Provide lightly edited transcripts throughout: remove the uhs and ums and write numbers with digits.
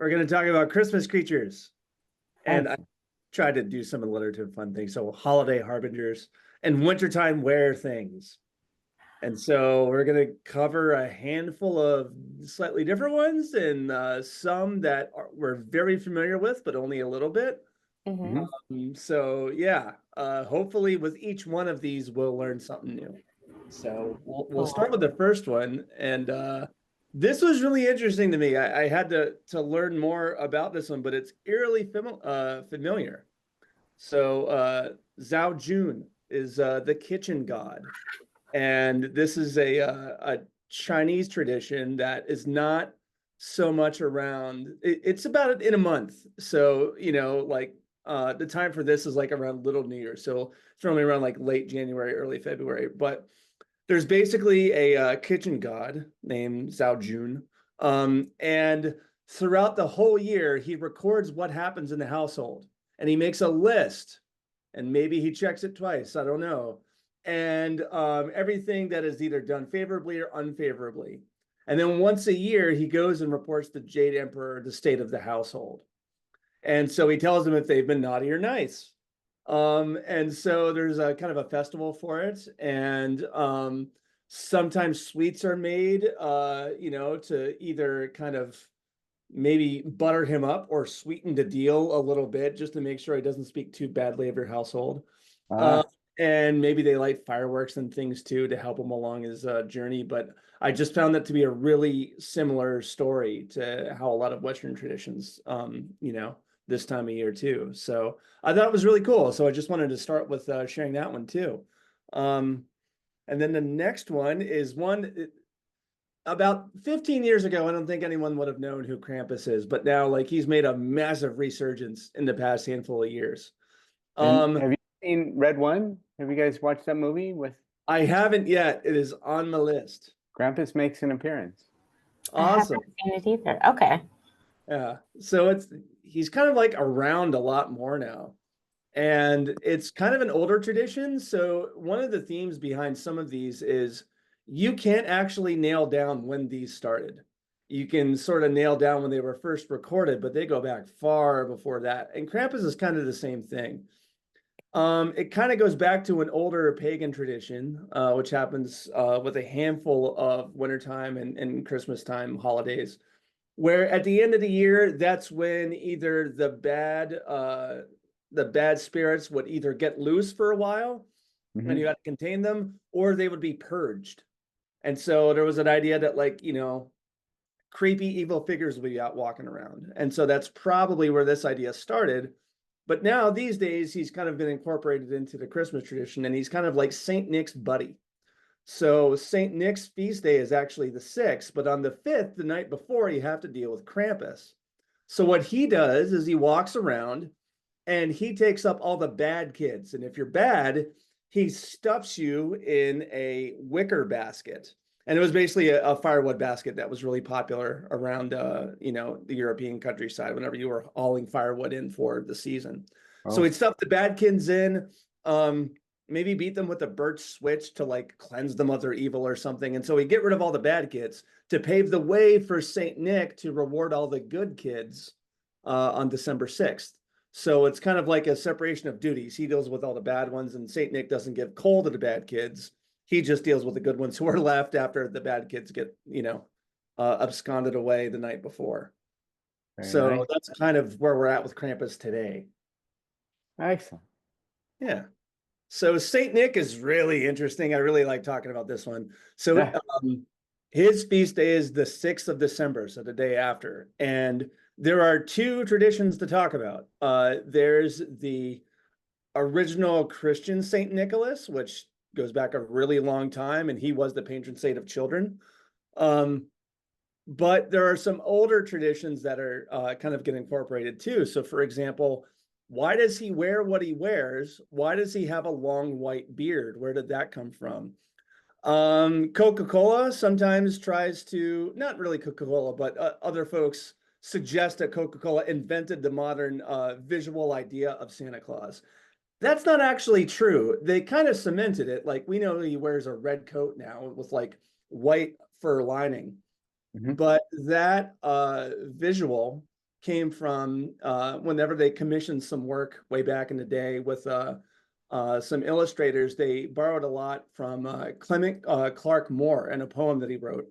We're going to talk about Christmas creatures. And I Excellent. tried to do some alliterative fun things. So holiday harbingers and wintertime Werethings. And so we're going to cover a handful of slightly different ones and some that we're very familiar with, but only a little bit. Hmm. So yeah, hopefully with each one of these, we'll learn something new. So we'll start with the first one. And this was really interesting to me. I had to learn more about this one, but it's eerily familiar. So Zhao Jun is the kitchen god. And this is a Chinese tradition that is not so much around. It's about in a month. So, like the time for this is like around Little New Year. So it's normally around like late January, early February. But there's basically a kitchen god named Zhao Jun. And throughout the whole year, he records what happens in the household and he makes a list and maybe he checks it twice. I don't know. And everything that is either done favorably or unfavorably. And then once a year, he goes and reports to Jade Emperor the state of the household. And so he tells them if they've been naughty or nice. And so there's a kind of a festival for it. And sometimes sweets are made, to either kind of maybe butter him up or sweeten the deal a little bit just to make sure he doesn't speak too badly of your household. Uh, Uh, and maybe they light fireworks and things too to help him along his journey. But I just found that to be a really similar story to how a lot of Western traditions, this time of year too. So I thought it was really cool. So I just wanted to start with sharing that one too. Um, and then the next one is one about 15 years ago. I don't think anyone would have known who Krampus is, but now like he's made a massive resurgence in the past handful of years. and Um, have you seen Red One? Have you guys watched that movie with I haven't yet. It is on my list. Krampus makes an appearance? I Awesome. haven't seen it either. Okay. Yeah. So he's kind of like around a lot more now. And it's kind of an older tradition. So one of the themes behind some of these is you can't actually nail down when these started. You can sort of nail down when they were first recorded, but they go back far before that. And Krampus is kind of the same thing. It kind of goes back to an older pagan tradition, which happens with a handful of wintertime and Christmas time holidays, where at the end of the year, that's when either the bad spirits would either get loose for a while and you Hmm. had to contain them, or they would be purged. And so there was an idea that like, creepy evil figures would be out walking around. And so that's probably where this idea started. But now these days, he's kind of been incorporated into the Christmas tradition, and he's kind of like Saint Nick's buddy. So Saint Nick's feast day is actually the 6th, but on the 5th, the night before, you have to deal with Krampus. So what he does is he walks around and he takes up all the bad kids. And if you're bad, he stuffs you in a wicker basket. And it was basically a firewood basket that was really popular around, the European countryside whenever you were hauling firewood in for the season. So Oh, he'd stuff the bad kids in, maybe beat them with a birch switch to like cleanse them of their evil or something. And so he'd get rid of all the bad kids to pave the way for Saint Nick to reward all the good kids on December 6th. So it's kind of like a separation of duties. He deals with all the bad ones, and Saint Nick doesn't give coal to the bad kids. He just deals with the good ones who are left after the bad kids get, absconded away the night before. very So nice. that's kind of where we're at with Krampus today. Excellent. Yeah. So Saint Nick is really interesting. I really like talking about this one. So Yeah. his feast day is the 6th of December, so the day after. And there are two traditions to talk about. There's the original Christian Saint Nicholas, which goes back a really long time, and he was the patron saint of children. Um, but there are some older traditions that are kind of get incorporated too. So, for example, why does he wear what he wears? Why does he have a long white beard? Where did that come from? Coca-Cola sometimes tries to, not really Coca-Cola, but other folks suggest that Coca-Cola invented the modern visual idea of Santa Claus. That's not actually true. They kind of cemented it. Like we know he wears a red coat now with like white fur lining, Hmm. but that visual came from whenever they commissioned some work way back in the day with some illustrators, they borrowed a lot from Clement Clark Moore and a poem that he wrote.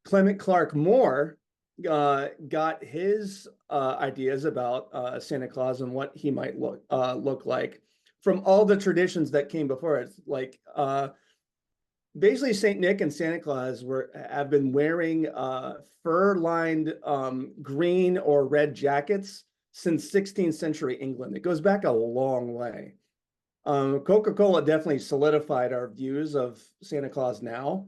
Clement Clark Moore got his ideas about Santa Claus and what he might look like from all the traditions that came before it. Like basically, Saint Nick and Santa Claus have been wearing fur-lined green or red jackets since 16th century England. It goes back a long way. Coca-Cola definitely solidified our views of Santa Claus now,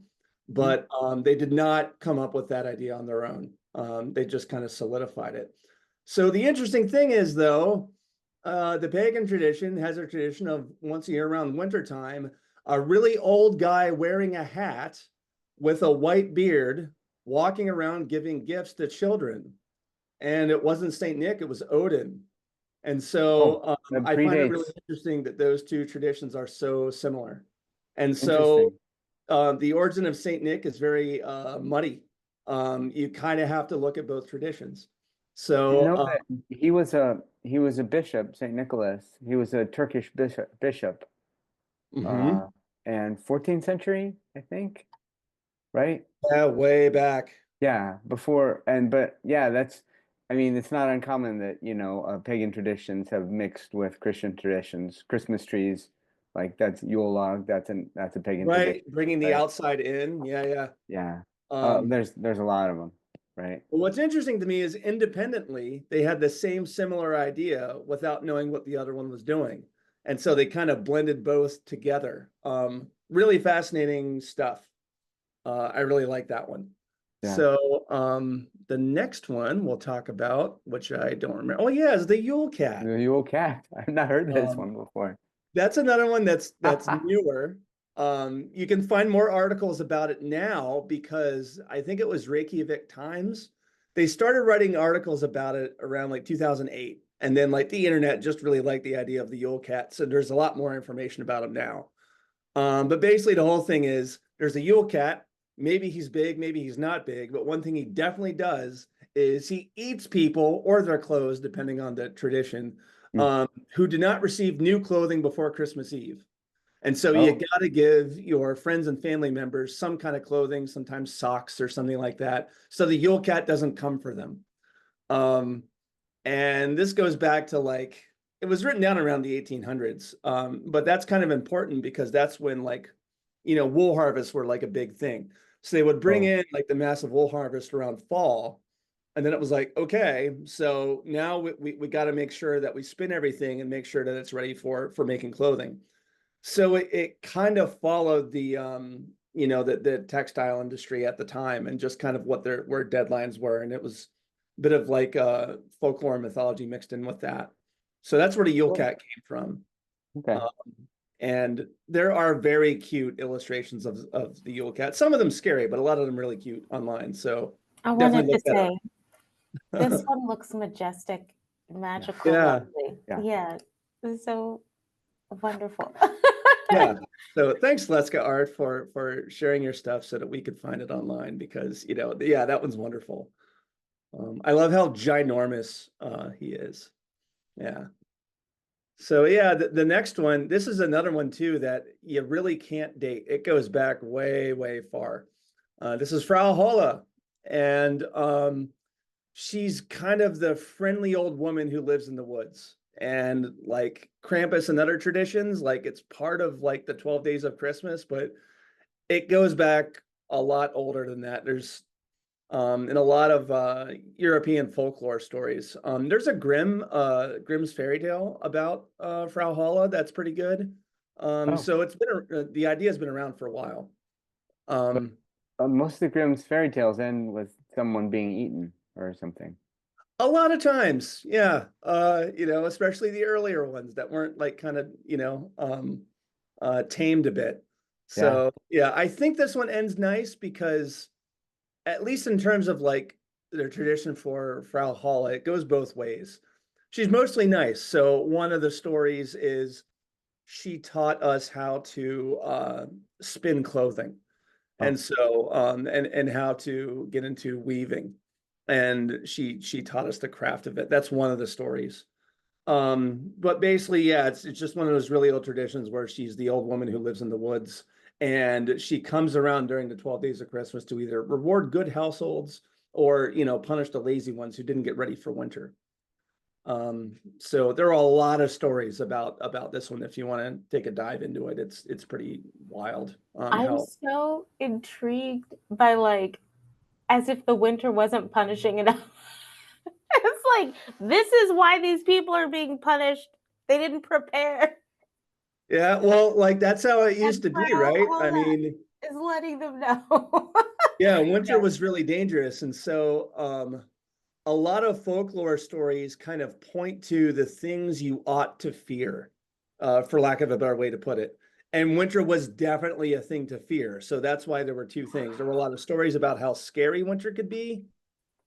but they did not come up with that idea on their own. They just kind of solidified it. So the interesting thing is, though, the pagan tradition has a tradition of once a year around wintertime, a really old guy wearing a hat with a white beard walking around giving gifts to children. And it wasn't Saint Nick, it was Odin. And so I find it really interesting that those two traditions are so similar. And so the origin of Saint Nick is very muddy. You kind of have to look at both traditions. So you know that he was a bishop, Saint Nicholas. He was a Turkish bishop. And 14th century, I think, right? Yeah, way back. Yeah, before but yeah, I mean, it's not uncommon that pagan traditions have mixed with Christian traditions. Christmas trees, like that's Yule log, that's a pagan tradition, bringing the outside in. Yeah. There's a lot of them, right? What's interesting to me is independently they had the same similar idea without knowing what the other one was doing. And so they kind of blended both together. Really fascinating stuff. I really like that one. Yeah. So the next one we'll talk about, which I don't remember. Oh yeah, is the Yule Cat. The Yule Cat. I've not heard this one before. That's another one that's newer. You can find more articles about it now because I think it was Reykjavik Times. They started writing articles about it around like 2008. And then like the internet just really liked the idea of the Yule Cat. So there's a lot more information about him now. But basically the whole thing is there's a Yule Cat. Maybe he's big, maybe he's not big. But one thing he definitely does is he eats people or their clothes, depending on the tradition, who do not receive new clothing before Christmas Eve. And so you got to give your friends and family members some kind of clothing, sometimes socks or something like that, so the Yule Cat doesn't come for them. And this goes back to like, it was written down around the 1800s. But that's kind of important because that's when like, wool harvests were like a big thing. So they would bring in like the massive wool harvest around fall. And then it was like, okay, so now we got to make sure that we spin everything and make sure that it's ready for making clothing. So it kind of followed the the textile industry at the time and just kind of where deadlines were. And it was a bit of like folklore and mythology mixed in with that. So that's where the Yule Cat came from. Okay. And there are very cute illustrations of the Yule Cat. Some of them scary, but a lot of them really cute online. So I wanted to say, this one looks majestic, magical, lovely. Yeah, so wonderful. Yeah. So thanks, Leska Art, for sharing your stuff so that we could find it online because that one's wonderful. I love how ginormous he is. Yeah. So yeah, the next one, this is another one too that you really can't date. It goes back way, way far. This is Frau Holle, and she's kind of the friendly old woman who lives in the woods. And like Krampus and other traditions, like it's part of like the 12 days of Christmas, but it goes back a lot older than that. There's in a lot of European folklore stories. There's a Grimm's fairy tale about Frau Holle that's pretty good. So it's been the idea has been around for a while. Most of the Grimm's fairy tales end with someone being eaten or something. A lot of times, yeah. Especially the earlier ones that weren't like kind of tamed a bit. So yeah, I think this one ends nice because at least in terms of like their tradition for Frau Holle, it goes both ways. She's mostly nice. So one of the stories is she taught us how to spin clothing, and so and how to get into weaving. and she taught us the craft of it. That's one of the stories. But basically, yeah, it's just one of those really old traditions where she's the old woman who lives in the woods, and she comes around during the 12 days of Christmas to either reward good households or, punish the lazy ones who didn't get ready for winter. So there are a lot of stories about this one. If you want to take a dive into it, it's pretty wild. I'm so intrigued by, like, as if the winter wasn't punishing enough. It's like, this is why these people are being punished. They didn't prepare. Yeah, well, like that's how it used to be, right? I mean, is letting them know. yeah, winter was really dangerous, and so a lot of folklore stories kind of point to the things you ought to fear, for lack of a better way to put it. And winter was definitely a thing to fear. So that's why there were two things. There were a lot of stories about how scary winter could be.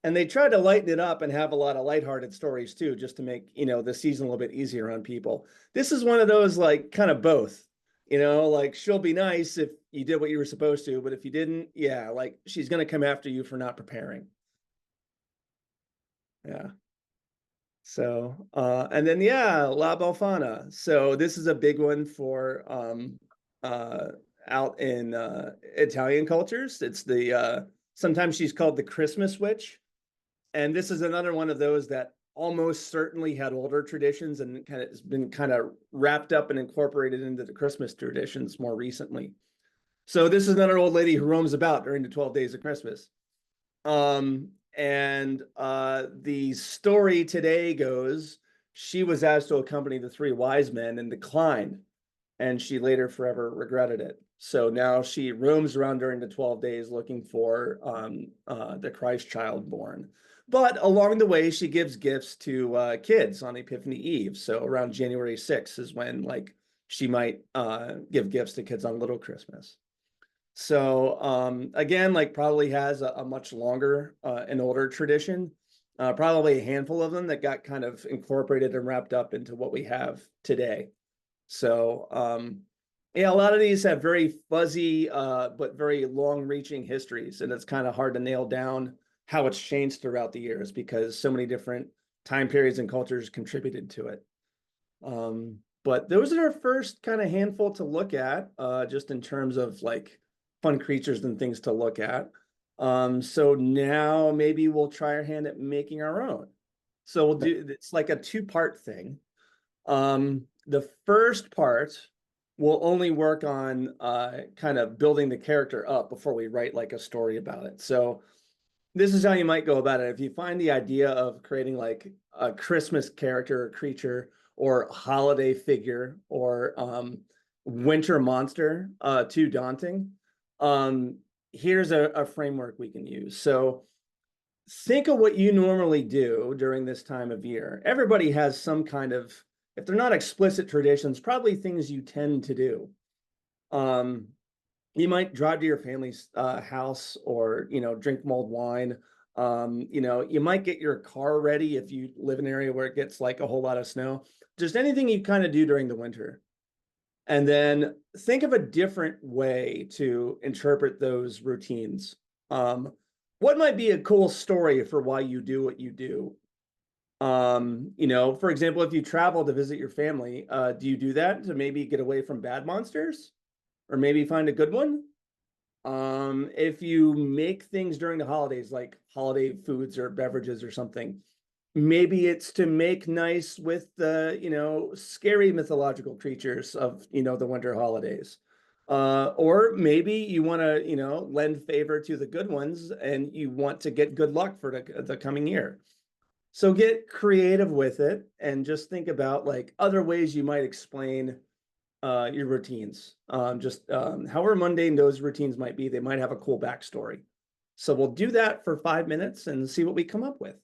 And they tried to lighten it up and have a lot of lighthearted stories too, just to make, the season a little bit easier on people. This is one of those, like, kind of both, like she'll be nice if you did what you were supposed to, but if you didn't, yeah, like she's going to come after you for not preparing. Yeah. So, and then, yeah, La Befana. So this is a big one for out in Italian cultures. It's sometimes she's called the Christmas witch. And this is another one of those that almost certainly had older traditions and kind of has been kind of wrapped up and incorporated into the Christmas traditions more recently. So this is another old lady who roams about during the 12 days of Christmas. And the story today goes, she was asked to accompany the three wise men and declined, and she later forever regretted it. So now she roams around during the 12 days looking for the Christ child born. But along the way, she gives gifts to kids on Epiphany Eve. So around January 6th is when, like, she might give gifts to kids on Little Christmas. So again, like, probably has a much longer and older tradition. Probably a handful of them that got kind of incorporated and wrapped up into what we have today. So yeah, a lot of these have very fuzzy but very long-reaching histories, and it's kind of hard to nail down how it's changed throughout the years because so many different time periods and cultures contributed to it. But those are our first kind of handful to look at, just in terms of, like, fun creatures and things to look at. So now maybe we'll try our hand at making our own. So we'll do, it's like a two-part thing. The first part will only work on kind of building the character up before we write like a story about it. So this is how you might go about it. If you find the idea of creating like a Christmas character or creature or holiday figure or winter monster too daunting, here's a framework we can use. So think of what you normally do during this time of year. Everybody has some kind of, if they're not explicit traditions, probably things you tend to do. You might drive to your family's house or, drink mulled wine. You might get your car ready if you live in an area where it gets like a whole lot of snow. Just anything you kind of do during the winter. And then think of a different way to interpret those routines. What might be a cool story for why you do what you do? For example, if you travel to visit your family, do you do that to maybe get away from bad monsters or maybe find a good one? If you make things during the holidays, like holiday foods or beverages or something, maybe it's to make nice with the, scary mythological creatures of, the winter holidays. Or maybe you want to, lend favor to the good ones and you want to get good luck for the coming year. So get creative with it and just think about like other ways you might explain your routines. However mundane those routines might be, they might have a cool backstory. So we'll do that for 5 minutes and see what we come up with.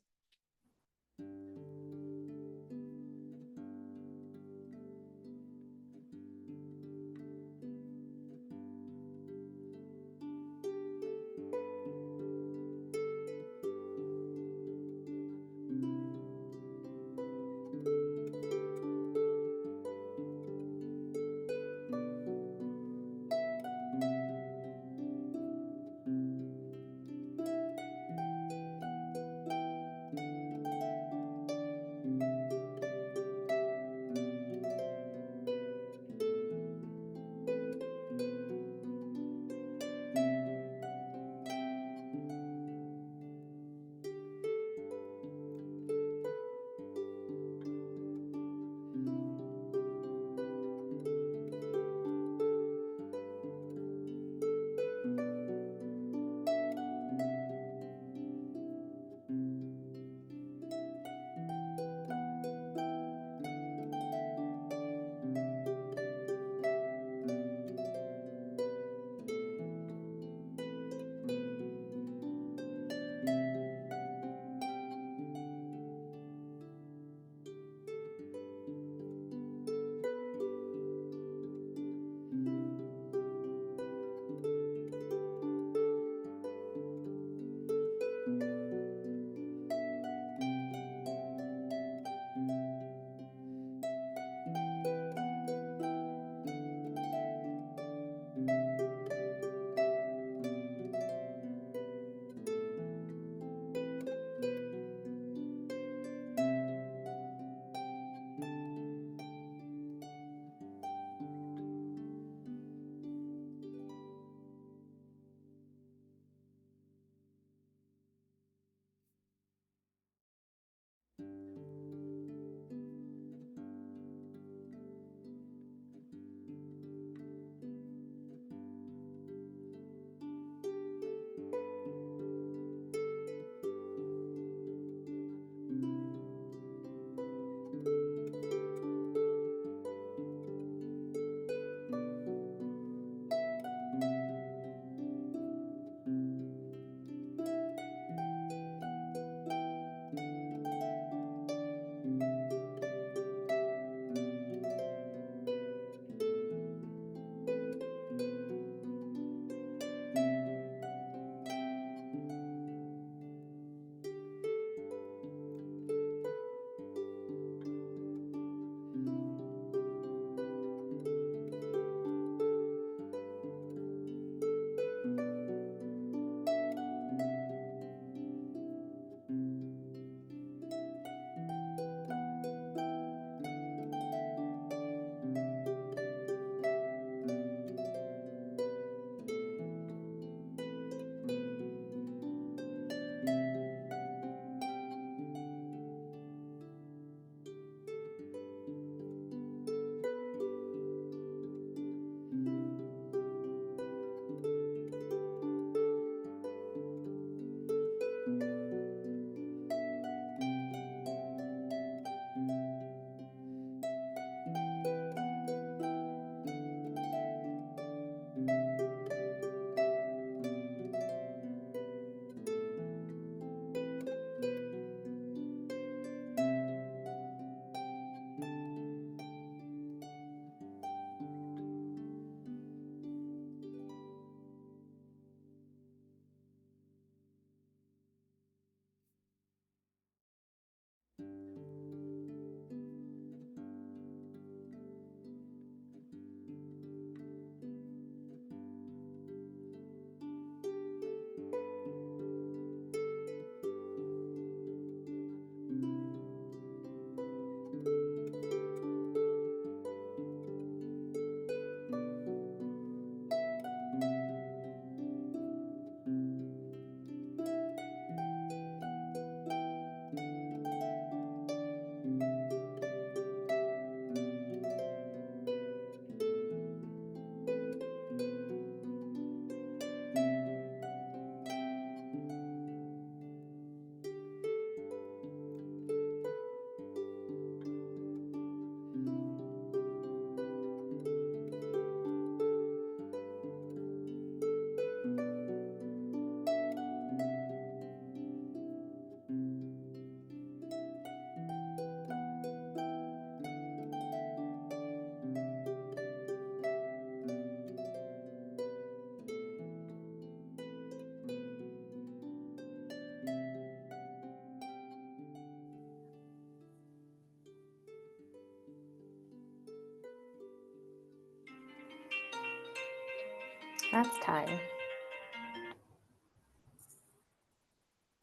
last time.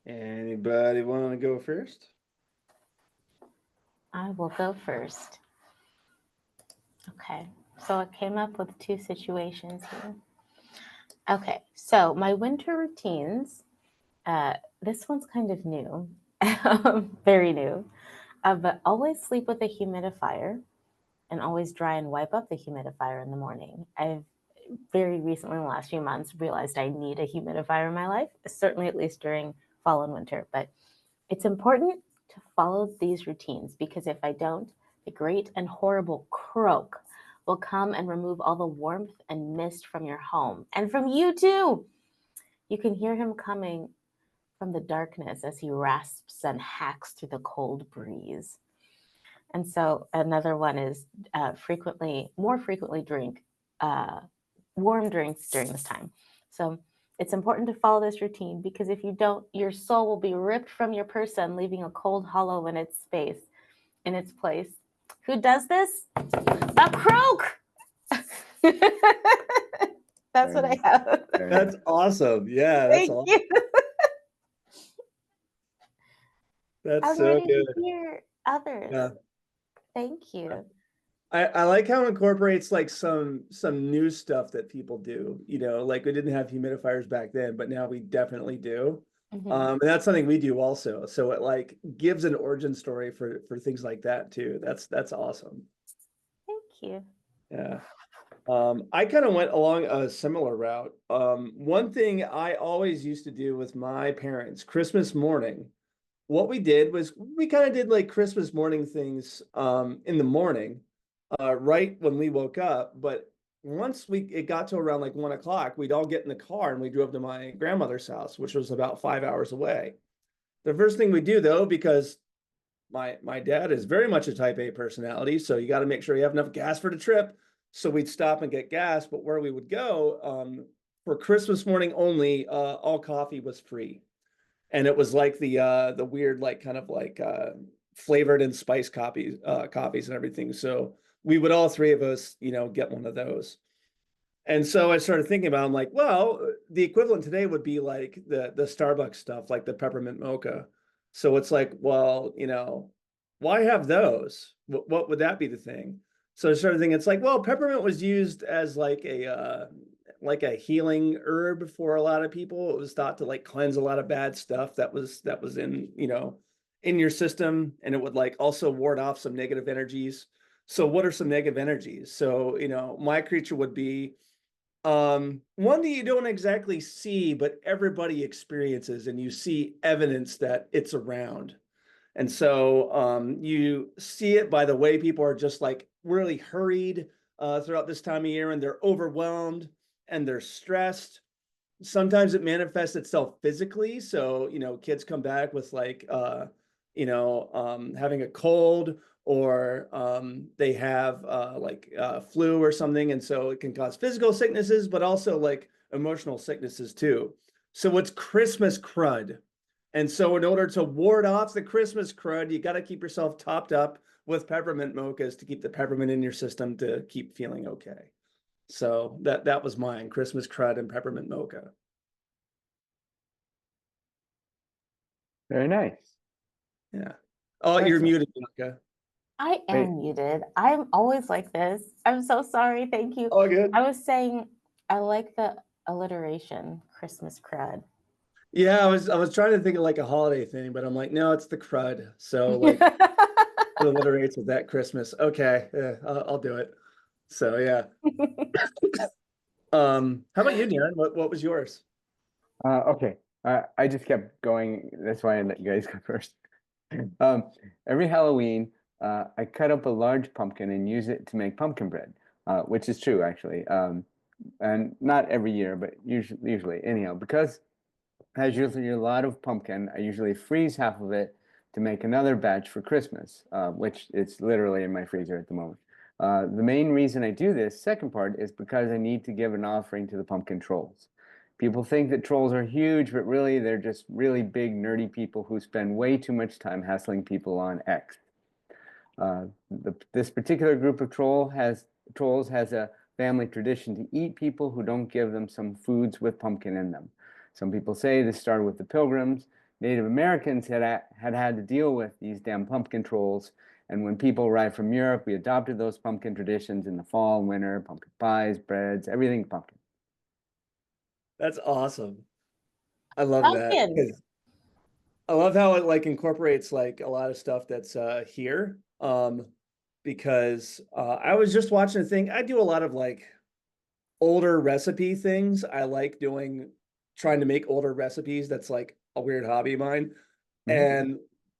Anybody want to go first? I will go first. Okay, so I came up with 2 situations here. Okay, so my winter routines, this one's kind of new, very new, but always sleep with a humidifier and always dry and wipe up the humidifier in the morning. I've very recently, in the last few months, realized I need a humidifier in my life, certainly at least during fall and winter, but it's important to follow these routines because if I don't, the great and horrible croak will come and remove all the warmth and mist from your home and from you too. You can hear him coming from the darkness as he rasps and hacks through the cold breeze. And so another one is more frequently drink warm drinks during this time. So it's important to follow this routine because if you don't, your soul will be ripped from your person, leaving a cold hollow in its space, in its place. Who does this? A croak! That's what I have. That's awesome. Yeah, that's Thank awesome. you. That's I'm so ready good. to hear others. Yeah. Thank you. I like how it incorporates like some new stuff that people do. You know, like we didn't have humidifiers back then, but now we definitely do. Mhm. And that's something we do also. So it like gives an origin story for things like that too. That's awesome. Thank you. Yeah. I kind of went along a similar route. One thing I always used to do with my parents, Christmas morning, what we did was we kind of did like Christmas morning things in the morning, right when we woke up. But once it got to around like 1 o'clock, we'd all get in the car and we drove to my grandmother's house, which was about 5 hours away. The first thing we do though, because my dad is very much a type A personality, so you got to make sure you have enough gas for the trip. So we'd stop and get gas, but where we would go for Christmas morning only, all coffee was free, and it was like the weird like kind of like flavored and spiced coffees and everything. So we would all 3 of us, get one of those. And so I started thinking about, I'm like, well, the equivalent today would be like the Starbucks stuff, like the peppermint mocha. So it's like, well, why have those? What would that be the thing? So I started thinking, it's like, well, peppermint was used as like a healing herb for a lot of people. It was thought to like cleanse a lot of bad stuff that was in, in your system, and it would like also ward off some negative energies. So what are some negative energies? So, my creature would be one that you don't exactly see, but everybody experiences, and you see evidence that it's around. And so you see it by the way people are just like really hurried throughout this time of year, and they're overwhelmed and they're stressed. Sometimes it manifests itself physically. So, kids come back with like, having a cold, or they have flu or something. And so it can cause physical sicknesses, but also like emotional sicknesses too. So it's Christmas crud. And so in order to ward off the Christmas crud, you got to keep yourself topped up with peppermint mochas to keep the peppermint in your system to keep feeling okay. So that was mine, Christmas crud and peppermint mocha. Very nice. Yeah. Oh, you're Excellent. muted, Bianca. I am muted. I'm always like this. I'm so sorry. Thank you. All good. I was saying I like the alliteration, Christmas crud. Yeah, I was trying to think of like a holiday thing, but I'm like, no, it's the crud. So like it alliterates with that Christmas. Okay, yeah, I'll do it. So yeah. How about you, Darren? What was yours? Okay. I just kept going. That's why I let you guys go first. Every Halloween, I cut up a large pumpkin and use it to make pumpkin bread, which is true actually. And not every year, but usually anyhow, because it has usually a lot of pumpkin, I usually freeze half of it to make another batch for Christmas, which it's literally in my freezer at the moment. The main reason I do this second part is because I need to give an offering to the pumpkin trolls. People think that trolls are huge, but really they're just really big, nerdy people who spend way too much time hassling people on X. This particular group of trolls has a family tradition to eat people who don't give them some foods with pumpkin in them. Some people say this started with the Pilgrims. Native Americans had to deal with these damn pumpkin trolls. And when people arrived from Europe, we adopted those pumpkin traditions in the fall and winter, pumpkin pies, breads, everything pumpkin. That's awesome. I love that. Pumpkin. 'Cause I love how it like incorporates like a lot of stuff that's here. Because I was just watching a thing. I do a lot of like older recipe things. I like trying to make older recipes. That's like a weird hobby of mine. And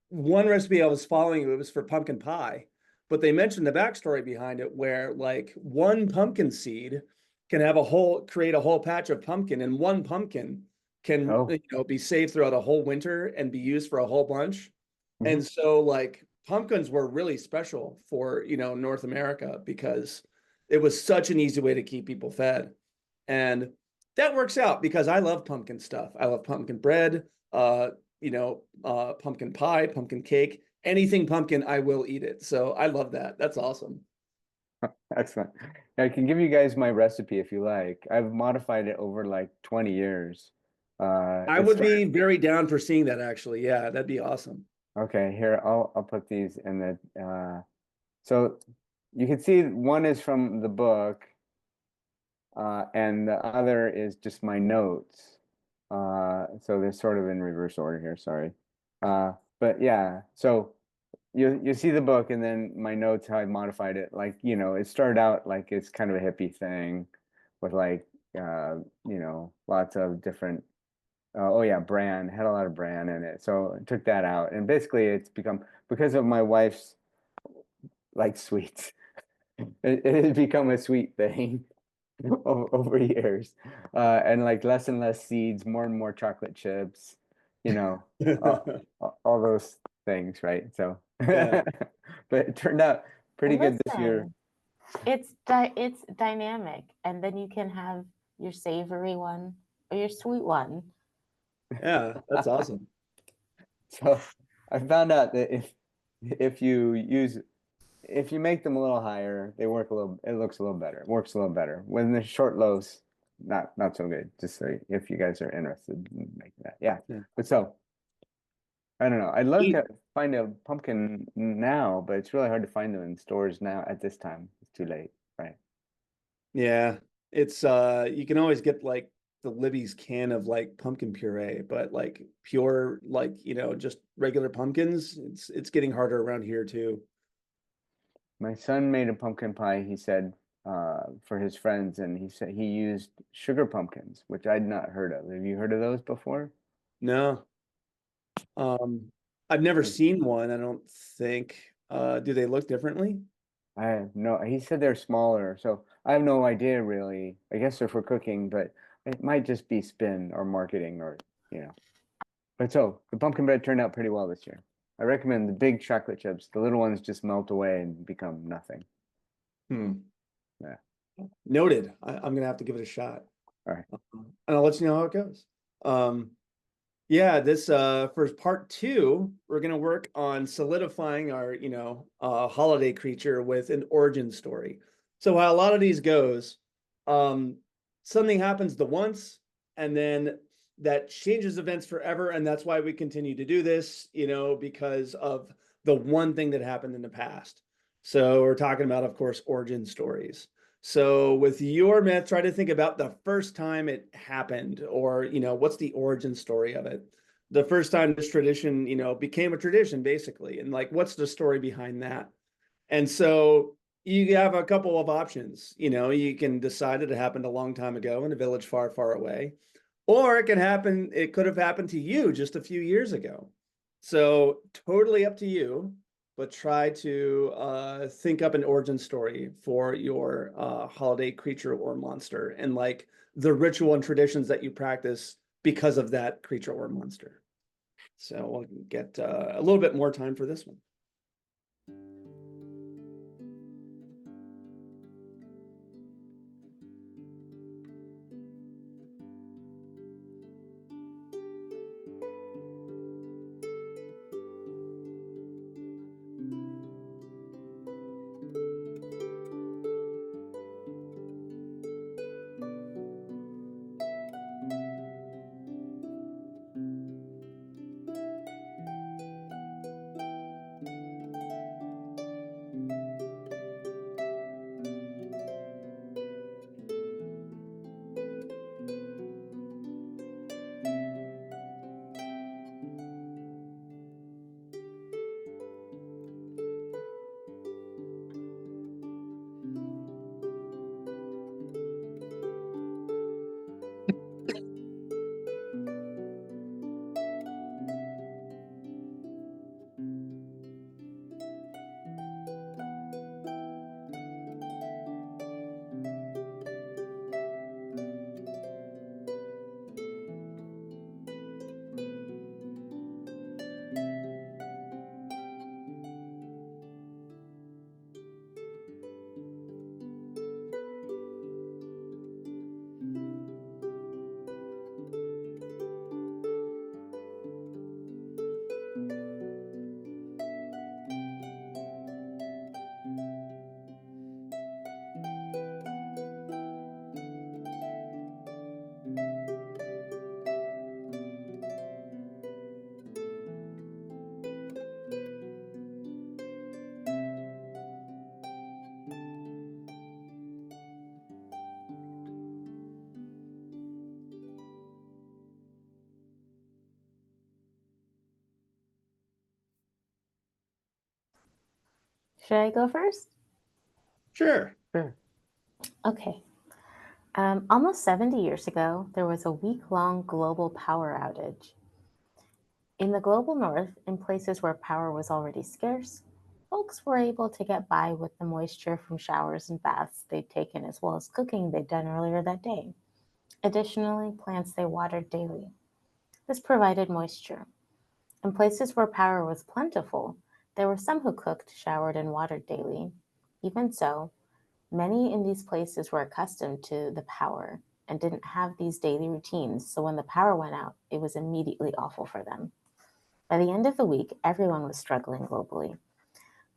one recipe I was following, it was for pumpkin pie, but they mentioned the backstory behind it where like one pumpkin seed can create a whole patch of pumpkin, and one pumpkin can Oh. be saved throughout a whole winter and be used for a whole bunch. And so like pumpkins were really special for, North America because it was such an easy way to keep people fed. And that works out because I love pumpkin stuff. I love pumpkin bread, pumpkin pie, pumpkin cake, anything pumpkin, I will eat it. So I love that. That's awesome. Excellent. I can give you guys my recipe if you like. I've modified it over like 20 years. I would be very down for seeing that actually. Yeah, that'd be awesome. Okay, here I'll put these in the so you can see one is from the book, and the other is just my notes. So they're sort of in reverse order here, sorry. But yeah, so you see the book and then my notes, how I modified it. Like, it started out like it's kind of a hippie thing with like, lots of different, oh yeah, bran, had a lot of bran in it. So I took that out. And basically it's become, because of my wife's like sweets, it has become a sweet thing over years. And like less and less seeds, more and more chocolate chips, all those things, right? So, Yeah. but it turned out pretty good this year. It's dynamic, and then you can have your savory one or your sweet one. Yeah, that's awesome. So I found out that if you make them a little higher, it looks a little better. It works a little better. When the short loaves, not so good. Just so if you guys are interested in making that. Yeah. But so I don't know. I'd love to find a pumpkin now, but it's really hard to find them in stores now at this time. It's too late, right? Yeah. It's you can always get like the Libby's can of like pumpkin puree, but like pure like, just regular pumpkins, it's getting harder around here too. My son made a pumpkin pie, he said, for his friends, and he said he used sugar pumpkins, which I'd not heard of. Have you heard of those before? No. I've never seen one, I don't think. Do they look differently? I have no, he said they're smaller, so I have no idea really. I guess they're for cooking, but it might just be spin or marketing or, you know. But so the pumpkin bread turned out pretty well this year. I recommend the big chocolate chips. The little ones just melt away and become nothing. Yeah. Noted. I'm gonna have to give it a shot. All right. And I'll let you know how it goes. Yeah, this for part 2, we're gonna work on solidifying our, holiday creature with an origin story. So how a lot of these goes, something happens the once, and then that changes events forever, and that's why we continue to do this, because of the one thing that happened in the past. So we're talking about, of course, origin stories. So with your myth, try to think about the first time it happened, or, what's the origin story of it? The first time this tradition, became a tradition, basically. And like, what's the story behind that? And so you have a couple of options. You can decide that it happened a long time ago in a village far, far away, or it could have happened to you just a few years ago. So totally up to you, but try to think up an origin story for your holiday creature or monster, and like the ritual and traditions that you practice because of that creature or monster. So we'll get a little bit more time for this one. Should I go first? Sure. Sure. Okay. Almost 70 years ago, there was a week-long global power outage. In the global north, in places where power was already scarce, folks were able to get by with the moisture from showers and baths they'd taken, as well as cooking they'd done earlier that day. Additionally, plants they watered daily. This provided moisture. In places where power was plentiful, there were some who cooked, showered, and watered daily. Even so, many in these places were accustomed to the power and didn't have these daily routines, so when the power went out, it was immediately awful for them. By the end of the week, everyone was struggling globally.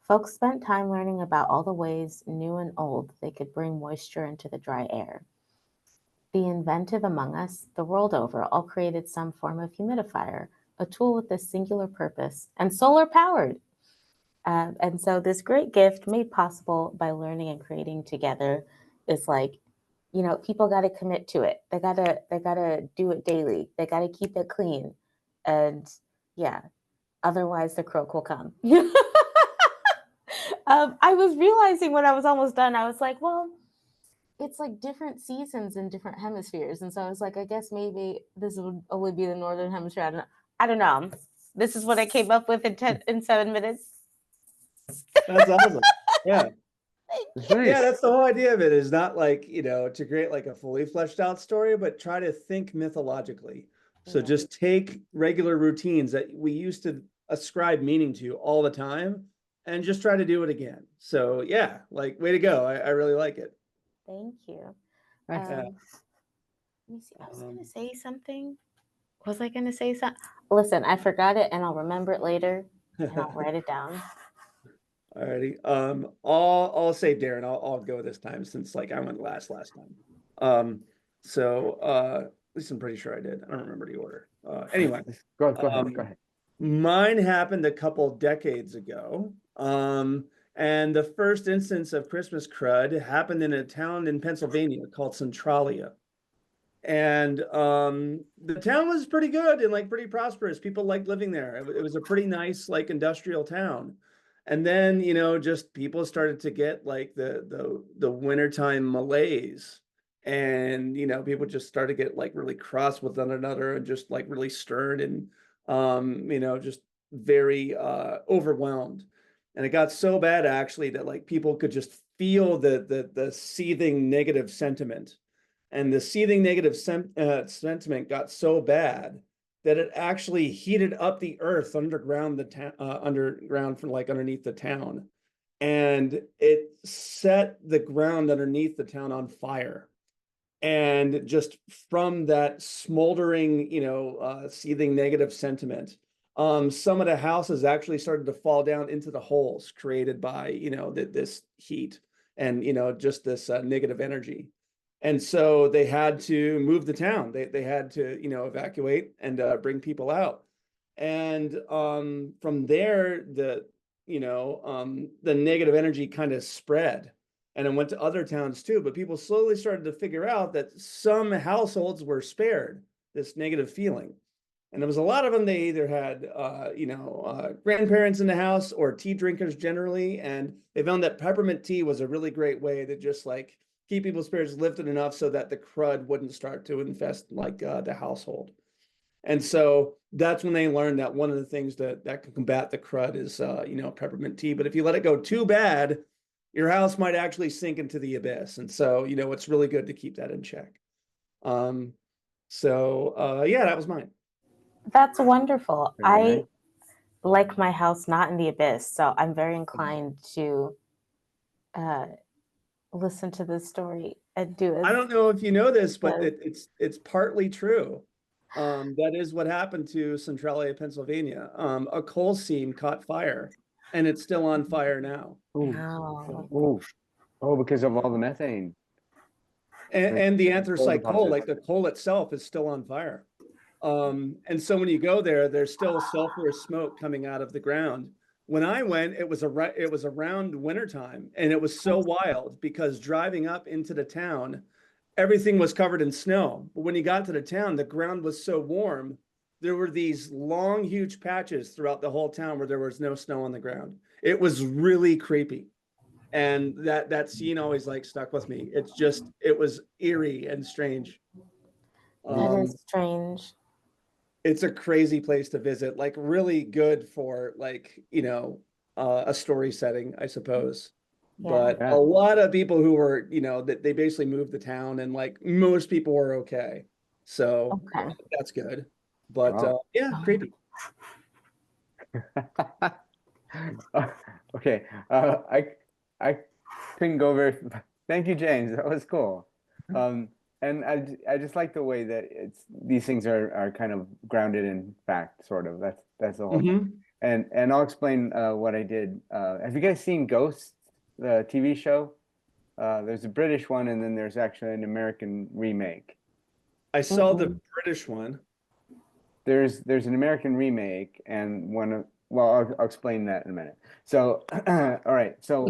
Folks spent time learning about all the ways, new and old, they could bring moisture into the dry air. The inventive among us, the world over, all created some form of humidifier, a tool with this singular purpose, and solar powered. And so this great gift made possible by learning and creating together is like, people got to commit to it. They gotta do it daily. They got to keep it clean. And yeah, otherwise the croak will come. I was realizing when I was almost done, I was like, well, it's like different seasons in different hemispheres. And so I was like, I guess maybe this would only be the northern hemisphere. I don't know. This is what I came up with in 7 minutes. That's awesome. Yeah. That's Yeah, nice. that's the whole idea of it, is not like, to create like a fully fleshed out story, but try to think mythologically. So Yeah. just take regular routines that we used to ascribe meaning to all the time and just try to do it again. So yeah, like way to go. I really like it. Thank you. Nice. Yeah. Let me see. I was going to say something. Was I going to say something? Listen, I forgot it and I'll remember it later and I'll write it down. Alrighty. I'll say Darren. I'll go this time since like I went last time. At least I'm pretty sure I did. I don't remember the order. Anyway, Go ahead. Go ahead. mine happened a couple decades ago. And the first instance of Christmas crud happened in a town in Pennsylvania called Centralia. And the town was pretty good and like pretty prosperous. People liked living there. It was a pretty nice like industrial town. And then, just people started to get like the wintertime malaise. And, people just started to get like really cross with one another and just like really stern and just very overwhelmed. And it got so bad actually that like people could just feel the seething negative sentiment. And the seething negative sentiment got so bad that it actually heated up the earth underground from like underneath the town, and it set the ground underneath the town on fire. And just from that smoldering, seething negative sentiment, some of the houses actually started to fall down into the holes created by, this heat and, just this negative energy. And so they had to move the town. They had to, evacuate and bring people out. And from there, the negative energy kind of spread, and it went to other towns too. But people slowly started to figure out that some households were spared this negative feeling. And there was a lot of them. They either had, grandparents in the house or tea drinkers generally. And they found that peppermint tea was a really great way to just like keep people's spirits lifted enough so that the crud wouldn't start to infest like the household. And so that's when they learned that one of the things that can combat the crud is, peppermint tea. But if you let it go too bad, your house might actually sink into the abyss. And so, it's really good to keep that in check. Yeah, that was mine. That's wonderful. Very I nice. like my house not in the abyss, so I'm very inclined to listen to this story and do it. I don't know if you know this, but it's partly true. That is what happened to Centralia, Pennsylvania. A coal seam caught fire, and it's still on fire now. Wow. Because of all the methane. And the anthracite coal, deposits. like the coal itself, is still on fire. And so when you go there, there's still sulfurous smoke coming out of the ground. When I went, it was around wintertime, and it was so wild because driving up into the town, everything was covered in snow. But when you got to the town, the ground was so warm there were these long, huge patches throughout the whole town where there was no snow on the ground. It was really creepy. And that scene always like stuck with me. It was eerie and strange. That is strange. It's a crazy place to visit, like really good for like, a story setting, I suppose. But Yeah. a lot of people who were, that they basically moved the town and like most people were okay. So Okay. that's good. But Wow. yeah, creepy. Okay. I couldn't go very. Thank you, James. That was cool. And I just like the way that these things are kind of grounded in fact, sort of. That's the whole thing. And I'll explain what I did. Have you guys seen Ghosts, the TV show? There's a British one, and then there's actually an American remake. I saw the British one. There's an American remake, and well, I'll explain that in a minute. So, all right. So,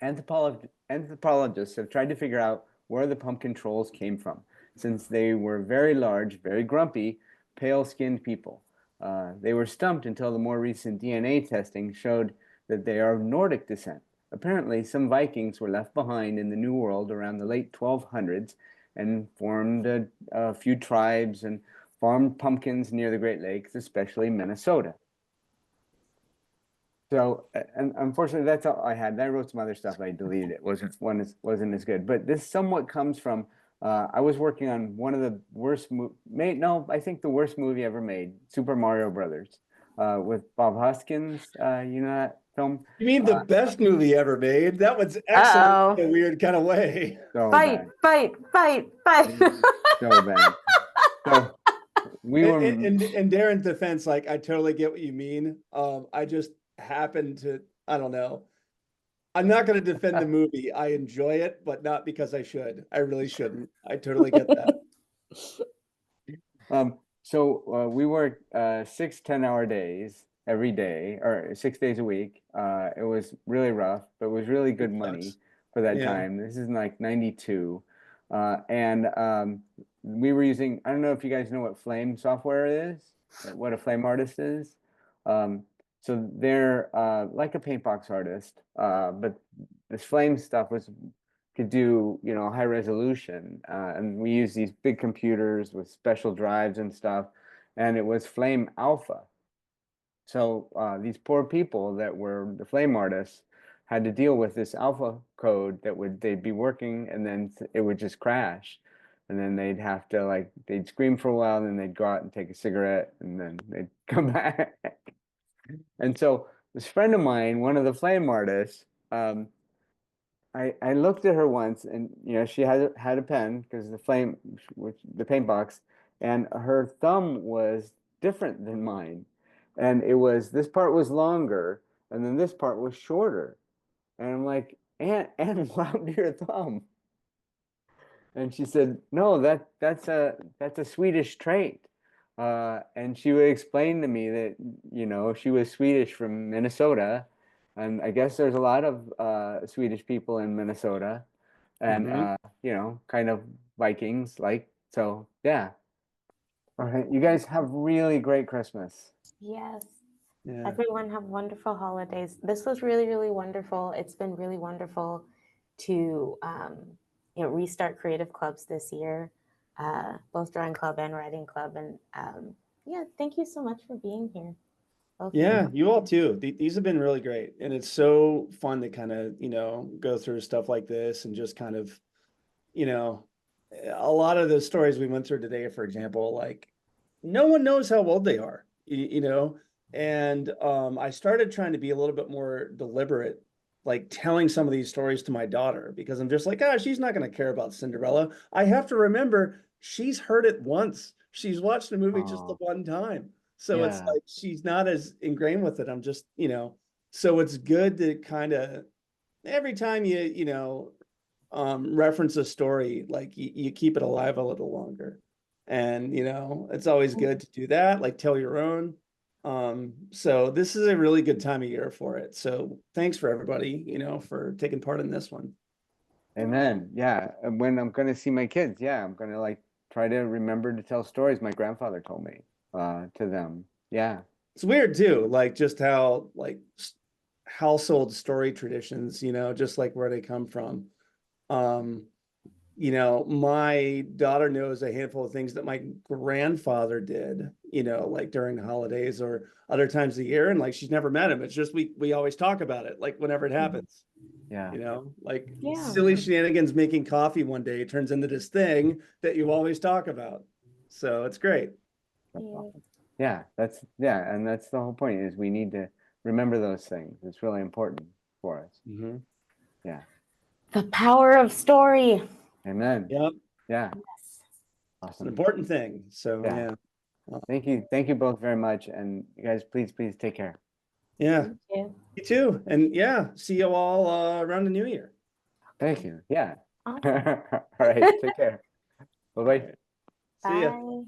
anthropologists have tried to figure out where the pumpkin trolls came from, since they were very large, very grumpy, pale-skinned people. They were stumped until the more recent DNA testing showed that they are of Nordic descent. Apparently, some Vikings were left behind in the New World around the late 1200s and formed a few tribes and farmed pumpkins near the Great Lakes, especially Minnesota. So, and unfortunately, that's all I had. I wrote some other stuff. I deleted it. Wasn't as good. But this somewhat comes from. I was working on one of the worst I think the worst movie ever made, Super Mario Brothers, with Bob Hoskins. You know that film? You mean the best movie ever made? That was excellent in a weird kind of way. So fight. So bad. So we were in Darren's defense, like I totally get what you mean. I just happened to, I don't know. I'm not going to defend the movie. I enjoy it, but not because I should. I really shouldn't. I totally get that. So we worked 6 10-hour days every day, or 6 days a week. It was really rough, but it was really good money for that time. This is like 92. And we were using, I don't know if you guys know what Flame software is, what a Flame artist is. So they're like a paintbox artist, but this Flame stuff could do, high resolution. And we use these big computers with special drives and stuff. And it was Flame Alpha. So these poor people that were the Flame artists had to deal with this alpha code they'd be working, and then it would just crash. And then they'd have to they'd scream for a while, and then they'd go out and take a cigarette, and then they'd come back. And so this friend of mine, one of the Flame artists, I looked at her once, and she had a pen because the Flame, the paint box, and her thumb was different than mine, and this part was longer, and then this part was shorter, and I'm like, Aunt, what happened to your thumb? And she said, no, that's a Swedish trait. And she would explain to me that, she was Swedish from Minnesota. And I guess there's a lot of Swedish people in Minnesota and, kind of Vikings. So, yeah. All right. You guys have really great Christmas. Yes. Yeah. Everyone have wonderful holidays. This was really, really wonderful. It's been really wonderful to restart creative clubs this year, both drawing club and writing club. And thank you so much for being here. Yeah, you all too. These have been really great. And it's so fun to kind of, go through stuff like this and just kind of, a lot of the stories we went through today, for example, like no one knows how old they are, and I started trying to be a little bit more deliberate, like telling some of these stories to my daughter, because I'm just like, she's not going to care about Cinderella. I have to remember she's heard it once. She's watched the movie just the one time. So it's like she's not as ingrained with it. I'm just, so it's good to kind of every time you reference a story, like you keep it alive a little longer. And it's always good to do that, like tell your own. So this is a really good time of year for it. So thanks for everybody, for taking part in this one. Amen. Yeah. And when I'm going to see my kids, I'm going to try to remember to tell stories my grandfather told me to them. Yeah. It's weird too, like just how like household story traditions, just like where they come from. My daughter knows a handful of things that my grandfather did, like during the holidays or other times of the year, and like she's never met him. It's just we always talk about it, like whenever it happens. Yeah. Like Yeah. silly shenanigans making coffee one day turns into this thing that you always talk about. So it's great. That's awesome. Yeah, and that's the whole point is we need to remember those things. It's really important for us. Mm-hmm. Yeah. The power of story. Amen. Yep. Yeah. Yes. It's an Awesome. important thing. So Yeah. yeah. Thank you both very much, and you guys, please take care. Yeah. Thank you. You too. And yeah, see you all around the new year. Thank you. Yeah. Awesome. All right. Take care. Bye bye. See ya. Bye.